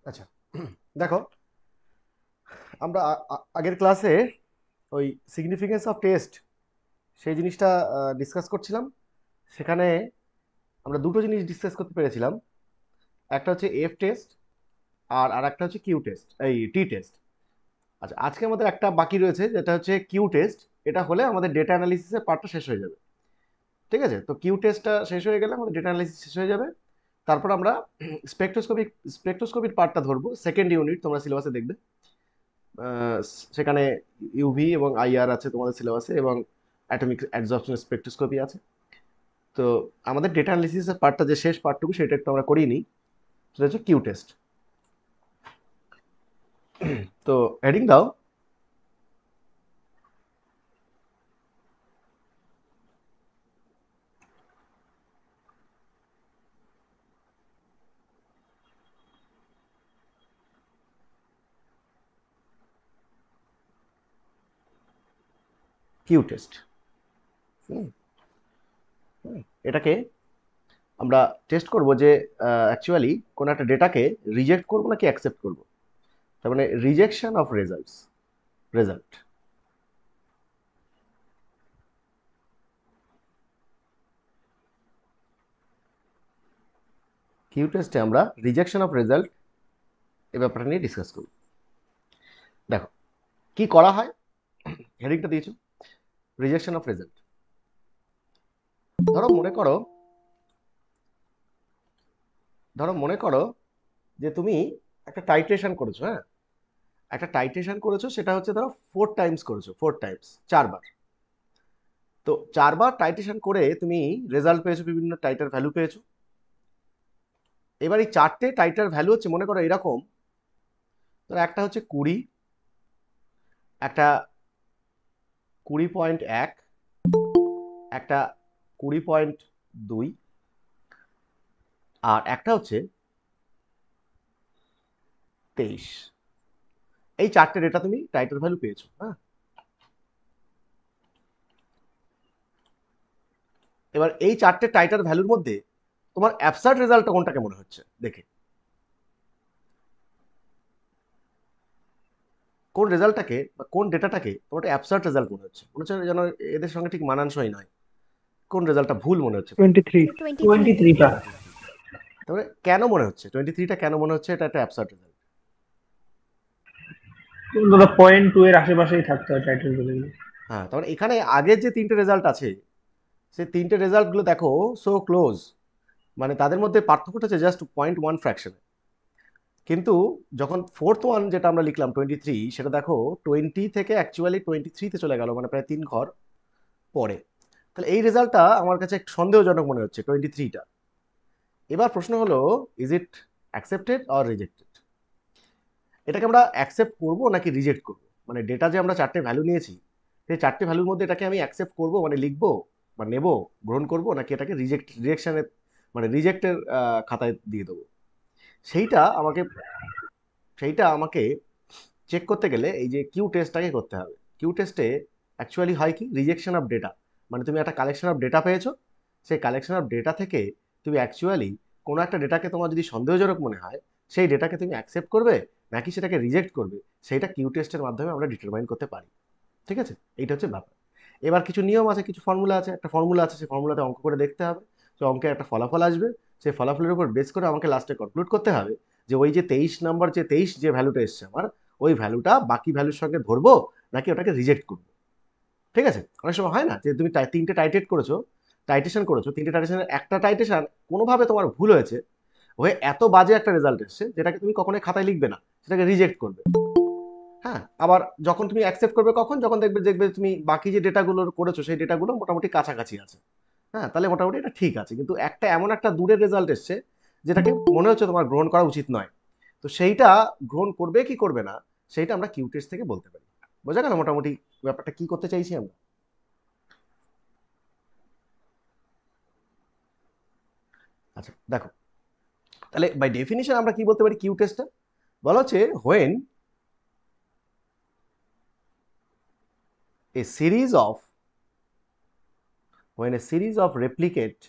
আচ্ছা, দেখো, আমরা আগের ক্লাসে ওই সিগনিফিকেন্স অফ টেস্ট সেই জিনিসটা ডিসকাস করছিলাম। সেখানে আমরা দুটো জিনিস ডিসকাস করতে পেরেছিলাম। একটা হচ্ছে এফ টেস্ট আর আরেকটা হচ্ছে কিউ টেস্ট, এই টি টেস্ট। আচ্ছা, আজকে আমাদের একটা বাকি রয়েছে যেটা হচ্ছে কিউ টেস্ট। এটা হলে আমাদের ডেটা অ্যানালিসিসের পার্টটা শেষ হয়ে যাবে। ঠিক আছে, তো কিউ টেস্টটা শেষ হয়ে গেলে আমাদের ডেটা অ্যানালিসিস শেষ হয়ে যাবে। তারপর আমরা স্পেকট্রোস্কোপির পার্টটা ধরবো, সেকেন্ড ইউনিট তোমরা সিলেবাসে দেখবে। আহ, সেখানে ইউভি এবং আইআর আছে তোমাদের সিলেবাসে, এবং অ্যাটমিক অ্যাডসর্পশন স্পেকট্রোস্কোপি আছে। তো আমাদের ডেটা অ্যানালিসিসের পার্টটা যে শেষ পার্টটুকু সেটা একটু আমরা করিয়ে নিই। সেটা হচ্ছে কিউ টেস্ট। তো হেডিং দাও। Q test. এটাকে আমরা টেস্ট করব যে অ্যাকচুয়ালি কোনো একটা ডেটাকে রিজেক্ট করবো নাকি অ্যাকসেপ্ট করব। তার মানে রিজেকশন অফ রেজাল্ট। কিউ টেস্টে আমরা রিজেকশন অফ রেজাল্ট এই ব্যাপারটা নিয়ে ডিসকাস করব। দেখো কি করা হয়, হেডিংটা দিয়েছো, রিজেকশন অফ রেজাল্ট। ধরো মনে করো ধরো মনে করো যে তুমি একটা টাইট্রেশন করেছো। হ্যাঁ, একটা টাইট্রেশন করেছো, সেটা হচ্ছে ধরো 4 টাইমস করেছো, 4 টাইমস, 4 বার। তো 4 বার টাইট্রেশন করে তুমি রেজাল্ট পেয়েছো, বিভিন্ন টাইটার ভ্যালু পেয়েছো। এবার এই 4টে টাইটার ভ্যালু হচ্ছে মনে করো এরকম। ধরো একটা হচ্ছে 20, একটা 20.1, একটা 20.2, আর একটা হচ্ছে 23। এই 4টে ডেটা তুমি টাইটার ভ্যালু পেয়েছো। হ্যাঁ, এবার এই 4টে টাইটার ভ্যালুর মধ্যে তোমার অ্যাবসার্ড রেজাল্টটা কোনটাকে মনে হচ্ছে দেখে। কোন রেজাল্টটাকে বা কোন ডেটাটাকে তোমার অ্যাবসার্ড রেজাল্ট মনে হচ্ছে, মনে হচ্ছে যেন এদের সঙ্গে ঠিক মানানসই নয়। কোন রেজাল্টটা ভুল মনে হচ্ছে? 23। 23। 23টা। 23। তাহলে কেন মনে হচ্ছে 23টা কেন মনে হচ্ছে এটা একটা অ্যাবসার্ড রেজাল্ট? ধরো 0.2 এর আশেপাশেই থাকতে হয় টাইটেল গুলো। হ্যাঁ, তাহলে এখানে আগের যে 3টে রেজাল্ট আছে, সেই 3টে রেজাল্টগুলো দেখো সো ক্লোজ, মানে তাদের মধ্যে পার্থক্যটা হচ্ছে জাস্ট 0.1 ফ্র্যাকশন। কিন্তু যখন ফোর্থ ওয়ান যেটা আমরা লিখলাম 23, সেটা দেখো 20 থেকে অ্যাকচুয়ালি 23-তে চলে গেল, মানে প্রায় 3 ঘর পরে। তাহলে এই রেজাল্টটা আমার কাছে একটু সন্দেহজনক মনে হচ্ছে 23টা। এবার প্রশ্ন হলো, is it accepted or rejected? এটাকে আমরা অ্যাকসেপ্ট করব নাকি রিজেক্ট করব? মানে ডেটা যে আমরা 4টে ভ্যালু নিয়েছি, সেই 4টে ভ্যালুর মধ্যে এটাকে আমি অ্যাকসেপ্ট করব মানে লিখবো বা নেব, গ্রহণ করব, নাকি এটাকে রিজেকশনের মানে রিজেক্টের খাতায় দিয়ে দেবো। সেইটা আমাকে সেইটা আমাকে চেক করতে গেলে এই যে কিউ টেস্টটাকে করতে হবে। কিউ টেস্টে অ্যাকচুয়ালি হয় কি, রিজেকশন অফ ডেটা। মানে তুমি একটা কালেকশন অফ ডেটা পেয়েছো, সেই কালেকশন অফ ডেটা থেকে তুমি অ্যাকচুয়ালি কোনো একটা ডেটাকে তোমার যদি সন্দেহজনক মনে হয়, সেই ডেটাকে তুমি অ্যাকসেপ্ট করবে নাকি সেটাকে রিজেক্ট করবে, সেইটা কিউ টেস্টের মাধ্যমে আমরা ডিটারমাইন করতে পারি। ঠিক আছে, এইটা হচ্ছে ব্যাপার। এবার কিছু নিয়ম আছে, কিছু ফর্মুলা আছে। একটা ফর্মুলা আছে, সেই ফর্মুলাতে অঙ্ক করে দেখতে হবে। তো অঙ্কে একটা ফলাফল আসবে, সেই ফলাফলের উপর বেস করে আমাকে লাস্টে কনক্লুড করতে হবে যে ওই যে 23 নম্বর, যে 23 যে ভ্যালুটা এসছে আমার, ওই ভ্যালুটা বাকি ভ্যালুর সঙ্গে ধরবো নাকি ওটাকে রিজেক্ট করবো। ঠিক আছে, অনেক সময় হয় না যে তুমি 3টে টাইটেশন করেছো, 3টে টাইটেশনের একটা টাইটেশন কোনোভাবে তোমার ভুল হয়েছে, হয়ে এত বাজে একটা রেজাল্ট এসছে যেটাকে তুমি কখনোই খাতায় লিখবে না, সেটাকে রিজেক্ট করবে। হ্যাঁ, আবার যখন তুমি অ্যাকসেপ্ট করবে কখন, যখন দেখবে দেখবে তুমি বাকি যে ডেটাগুলো করেছো সেই ডেটাগুলো মোটামুটি কাছাকাছি আছে। হ্যাঁ, তাহলে মোটামুটি এটা ঠিক আছে। কিন্তু একটা এমন একটা দূরের রেজাল্ট এসছে যেটাকে মনে হচ্ছে তোমার গ্রহণ করা উচিত নয়, তো সেইটা গ্রহণ করবে কি করবে না, সেইটা আমরা কিউ টেস্ট থেকে বলতে পারি। বোঝা গেল মোটামুটি ব্যাপারটা কি করতে চাইছি আমরা? আচ্ছা দেখো, তাহলে বাই ডেফিনিশন আমরা কি বলতে পারি কিউ টেস্টটা? বলা হচ্ছে a series of when a series of replicate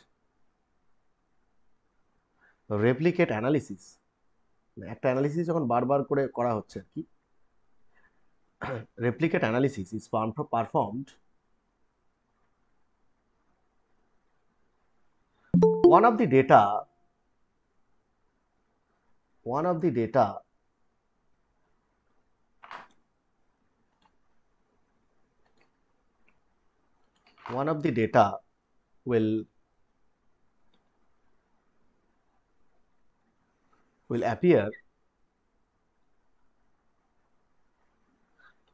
analysis একটা অ্যানালিসিস যখন বারবার করে করা হচ্ছে আর কি, replicate analysis is performed. One of the data, one of the data one of the data will appear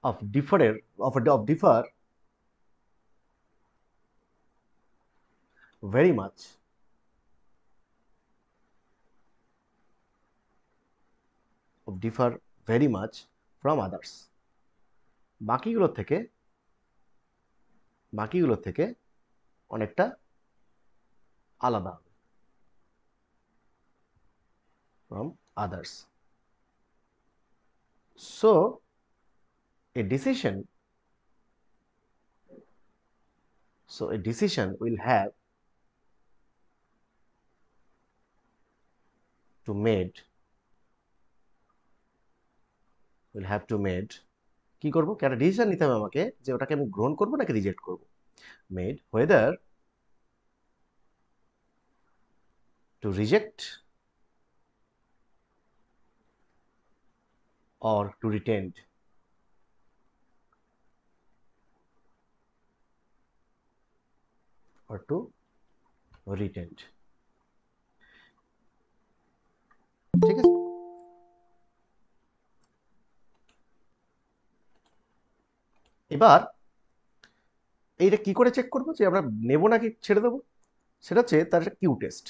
of differ very much from others. বাকিগুলোর থেকে অনেকটা আলাদা হবে from others. So a decision will have to made কি করব, একটা decision নিতে হবে আমাকে যে ওটাকে আমি গ্রহণ করব নাকি রিজেক্ট করব। Made whether to reject or to retain. ঠিক আছে। এবার এইটা কি করে চেক করবো যে আমরা নেব নাকি ছেড়ে দেবো, সেটা হচ্ছে তার একটা কিউ টেস্ট।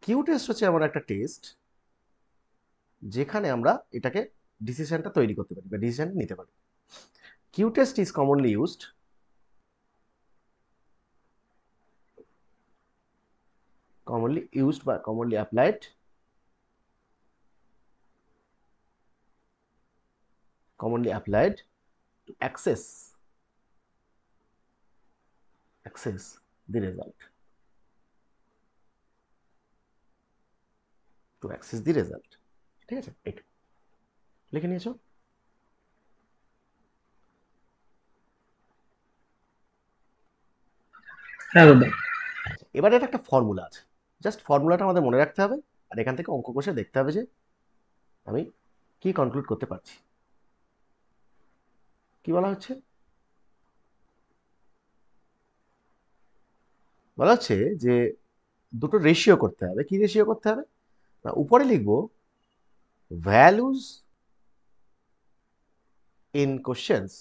কিউ টেস্ট হচ্ছে এমন একটা টেস্ট যেখানে আমরা এটাকে ডিসিশনটা তৈরি করতে পারি বা ডিসিশন নিতে পারি। Q test is commonly used বা commonly applied to access the result. ঠিক আছে, এটা লিখে নিয়েছো। হ্যাঁ দাদা। এবারে এটা একটা ফর্মুলা আছে, জাস্ট ফর্মুলাটা আমাদের মনে রাখতে হবে, আর এখান থেকে অঙ্ক কষে দেখতে হবে যে আমি কি কনক্লুড করতে পারছি। কি বলা হচ্ছে, বলা হচ্ছে যে দুটো রেশিও করতে হবে। কি রেশিও করতে হবে না, উপরে লিখবো values in questions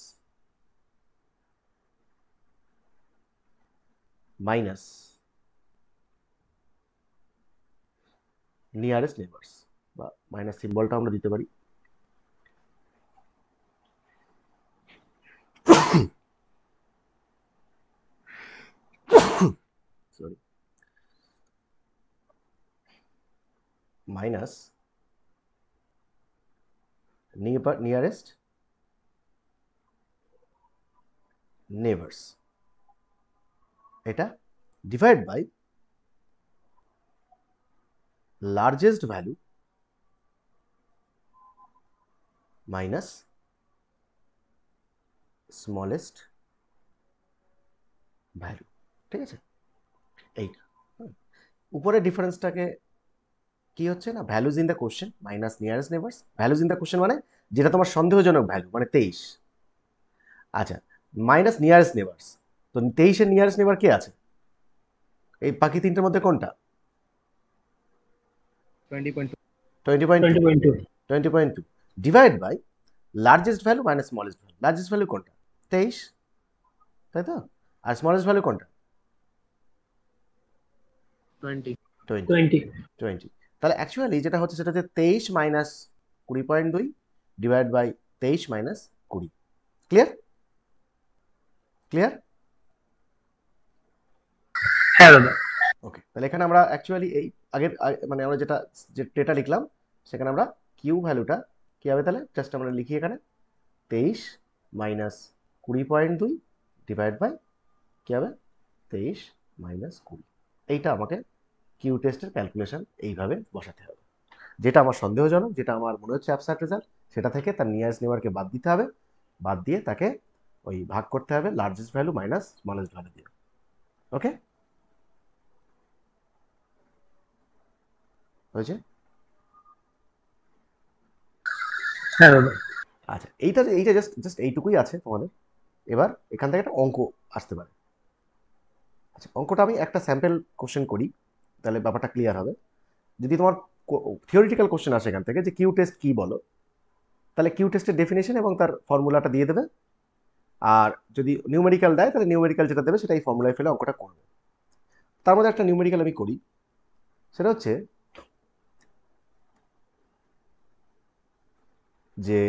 minus nearest neighbours, বা মাইনাস সিম্বলটা আমরা দিতে পারি। সরি, মাইনাস নিয়ারেস্ট নেবার্স, এটা divide by largest value minus smallest value. ঠিক আছে, এইটা উপরে ডিফারেন্সটাকে কি হচ্ছে না, values in the question minus nearest neighbours. Values in the question মানে যেটা তোমার সন্দেহজনক ভ্যালু, মানে 23। আচ্ছা, মাইনাস নিয়ারেস্ট নেবার্স, তো 23-এর নিয়ারেস্ট নেবার কে আছে, এই বাকি তিনটের মধ্যে কোনটা? 20.2 divide by largest value minus smallest value. Largest value কোনটা? 23, তাই তো? আর স্মলেস্ট ভ্যালু কোনটা? 20। তাহলে অ্যাকচুয়ালি যেটা হচ্ছে সেটা হচ্ছে 23 minus 20.2 divide by 23 minus 20। Clear? হ্যাঁ দাদা। ওকে, তাহলে এখানে আমরা অ্যাকচুয়ালি এই আগের মানে আমরা যে ডেটা লিখলাম সেখানে আমরা কিউ ভ্যালুটা কি হবে, তাহলে জাস্ট আমরা লিখি এখানে 23 মাইনাস 20.2 ডিভাইড বাই কি হবে 23 মাইনাস 20। এইটা আমাকে কিউ টেস্টের ক্যালকুলেশন এইভাবে বসাতে হবে। যেটা আমার সন্দেহজনক, যেটা আমার মনে হচ্ছে অ্যাবস্ট্রাক্ট রেজাল্ট, সেটা থেকে তার নিয়ারেস্ট নেইবারকে বাদ দিতে হবে, বাদ দিয়ে তাকে ওই ভাগ করতে হবে largest value minus smallest value দিয়ে। ওকে, হয়েছে? হ্যাঁ দাদা। আচ্ছা, এইটা এইটা জাস্ট জাস্ট এইটুকুই আছে তোমাদের। এবার এখান থেকে একটা অঙ্ক আসতে পারে। আচ্ছা, অঙ্কটা আমি একটা স্যাম্পল কোশ্চেন করি, তাহলে ব্যাপারটা ক্লিয়ার হবে। যদি তোমার থিওরিটিক্যাল কোশ্চেন আসে এখান থেকে যে কিউ টেস্ট কি বলো, তাহলে কিউ টেস্টের ডেফিনেশন এবং তার ফর্মুলাটা দিয়ে দেবে। আর যদি নিউমেরিক্যাল দেয়, তাহলে নিউমেরিক্যাল যেটা দেবে সেটা এই ফর্মুলায় ফেলে অঙ্কটা করবে। তার মধ্যে একটা নিউমেরিক্যাল আমি করি, সেটা হচ্ছে যে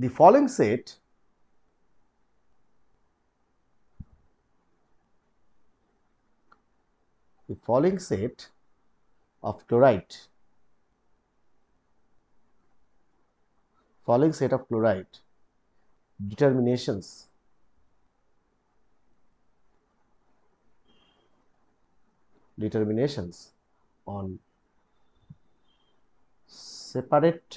the following set the following set of chloride determinations on separate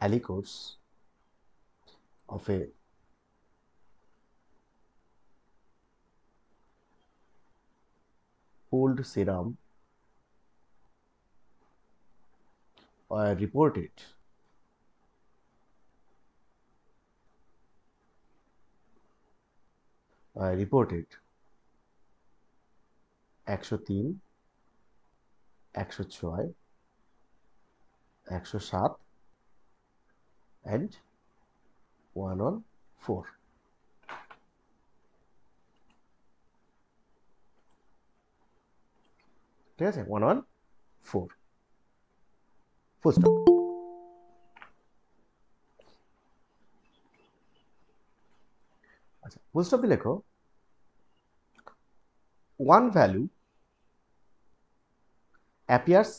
aliquots of a pooled serum were reported uh, reported 103, 106, 107 and 114। ঠিক আছে, 114 ফুল স্টপ। আচ্ছা, ফুল স্টপ দিয়ে লেখো one value appears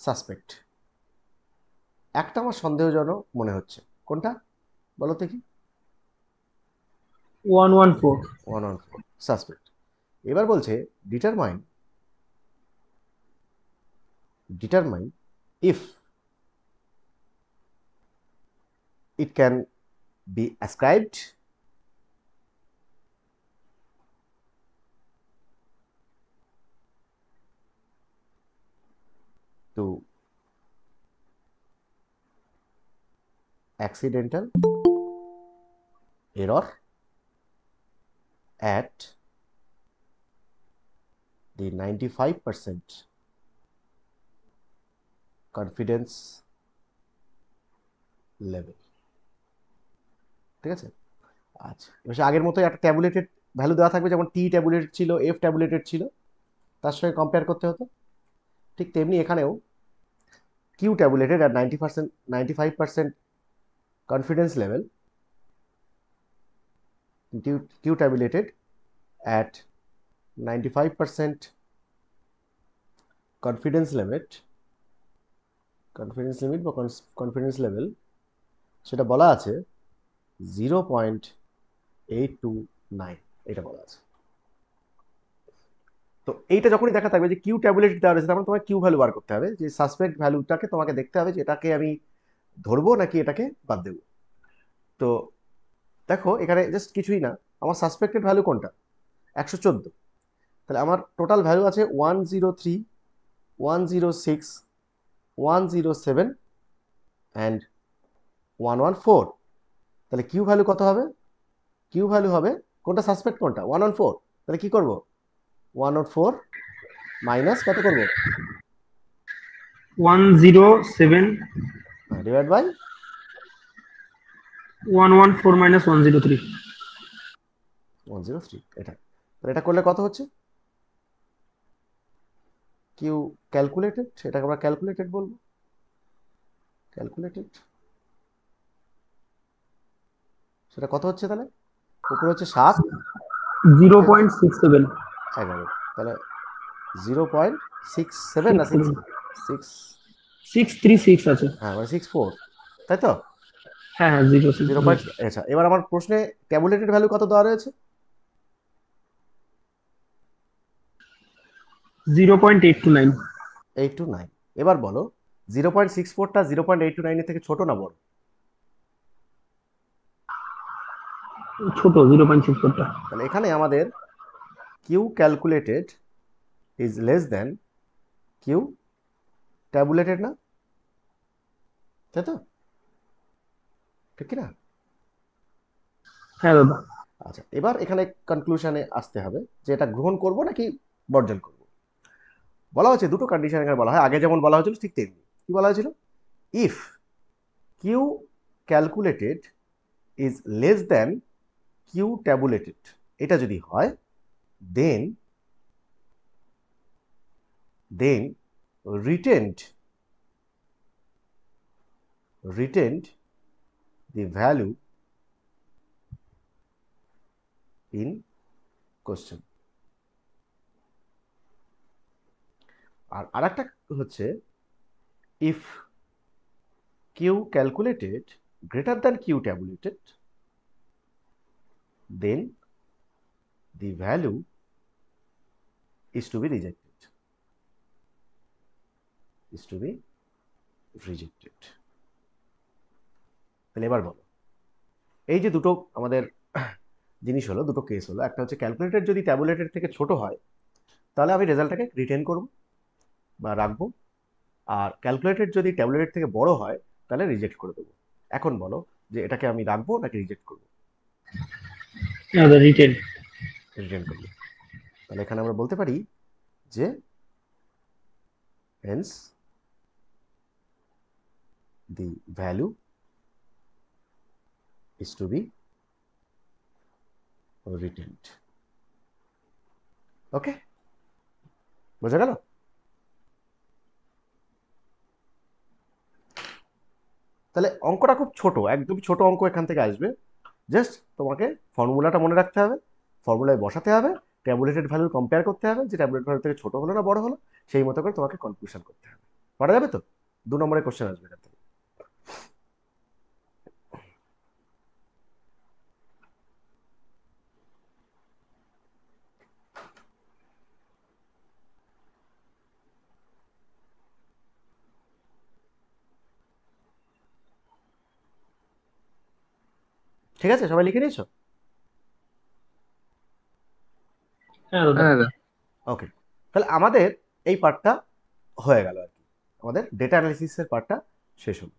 suspect। একটা আমার সন্দেহজনক মনে হচ্ছে, কোনটা বলো তো কি? 114। 114 সাসপেক্ট। এবার বলছে determine if it can be ascribed to accidental error at the 95% confidence level। ঠিক আছে, আচ্ছা, এবার আগের মতো একটা ট্যাবুলেটেড ভ্যালু দেওয়া থাকবে, যেমন টি ট্যাবুলেটেড ছিল, এফ ট্যাবুলেটেড ছিল, তার সঙ্গে কম্পেয়ার করতে হতো। ঠিক তেমনি এখানেও কিউ ট্যাবুলেটেড আর 95% confidence level, Q tabulated at 95% confidence limit বা কনফিডেন্স লেভেল, সেটা বলা আছে 0.829, এটা বলা আছে। তো এইটা যখনই দেখা থাকবে যে কিউ ট্যাবুলেট দেওয়া রয়েছে, তখন তোমাকে কিউ ভ্যালু বার করতে হবে, যে সাসপেক্ট ভ্যালুটাকে তোমাকে দেখতে হবে যে এটাকে আমি ধরবো নাকি এটাকে বাদ দেবো। তো দেখো এখানে জাস্ট কিছুই না, আমার সাসপেক্টেড ভ্যালু কোনটা? 114। তাহলে আমার টোটাল ভ্যালু আছে 103, 106, 107 অ্যান্ড 114। তাহলে কিউ ভ্যালু কত হবে? কিউ ভ্যালু হবে, কোনটা সাসপেক্ট কোনটা? 114। তাহলে কি করব? 114 মাইনাস কত করব? 107 ডিভাইড বাই 114 minus 103। 103, এটা। তাহলে এটা করলে কত হচ্ছে? কিউ ক্যালকুলেটেড, এটাকে আমরা ক্যালকুলেটেড বলবো, ক্যালকুলেটেড। সেটা কত হচ্ছে তাহলে? উপরে হচ্ছে 7, 0.67। 11, তাহলে 0.67 না 6? 636 আছে। হ্যাঁ, মানে 64, তাই তো? হ্যাঁ হ্যাঁ, জিরো সিক্স 0 পয়েন্ট, আচ্ছা এবার আমার প্রশ্নে ট্যাবুলেটেড ভ্যালু কত দেওয়া রয়েছে? 0.829। 829। এবার বলো 0.64টা 0.829 থেকে ছোট না বড়? ছোট, 0.64টা। তাহলে এখানে আমাদের Q calculated is less than Q tabulated, না তাই তো? ঠিক কি না? হ্যাঁ দাদা। আচ্ছা এবার এখানে কনক্লুশনে আসতে হবে যে এটা গ্রহণ করব নাকি বর্জন করব। বলা হচ্ছে দুটো কন্ডিশন এখানে বলা হয়, আগে যেমন বলা হয়েছিল ঠিক তেমনি। কি বলা হয়েছিল? If Q calculated is less than Q tabulated, এটা যদি হয় then then retained retained the value in question. আর আরেকটা হচ্ছে if Q calculated greater than Q tabulated then the value is to be rejected, is to be rejected। তাহলে এবার বলো, এই যে দুটো আমাদের জিনিস হলো, দুটো কেস হলো, একটা হচ্ছে ক্যালকুলেটেড যদি ট্যাবুলেটেড থেকে ছোট হয় তাহলে আমি রেজাল্টটাকে রিটেন করব বা রাখবো, আর ক্যালকুলেটেড যদি ট্যাবুলেটেড থেকে বড় হয় তাহলে রিজেক্ট করে দেবো। এখন বলো যে এটাকে আমি রাখবো নাকি রিজেক্ট করবো? হ্যাঁ দাদা, রিটেন। রিটেন করবো। তাহলে এখানে আমরা বলতে পারি যে hence the value is to be retained. Okay, বোঝা গেল? তাহলে অঙ্কটা খুব ছোট, একদম ছোট অঙ্ক এখান থেকে আসবে। জাস্ট তোমাকে ফর্মুলাটা মনে রাখতে হবে, ফর্মুলায় বসাতে হবে, ট্যাবুলেটেড ভ্যালু কম্পেয়ার করতে হবে যে ট্যাবুলেট ভ্যালু থেকে ছোট হলো না বড় হলো, সেই মতো করে তোমাকে কনক্লুশন করতে হবে। পারা যাবে তো? 2 নম্বরের কোশ্চেন আসবে এখান থেকে। ঠিক আছে, সবাই লিখে নিয়েছো? হ্যাঁ দাদা। হ্যাঁ দাদা। ওকে, তাহলে আমাদের এই পার্টটা হয়ে গেল আর কি, আমাদের ডেটা অ্যানালিসিসের পার্টটা শেষ হলো।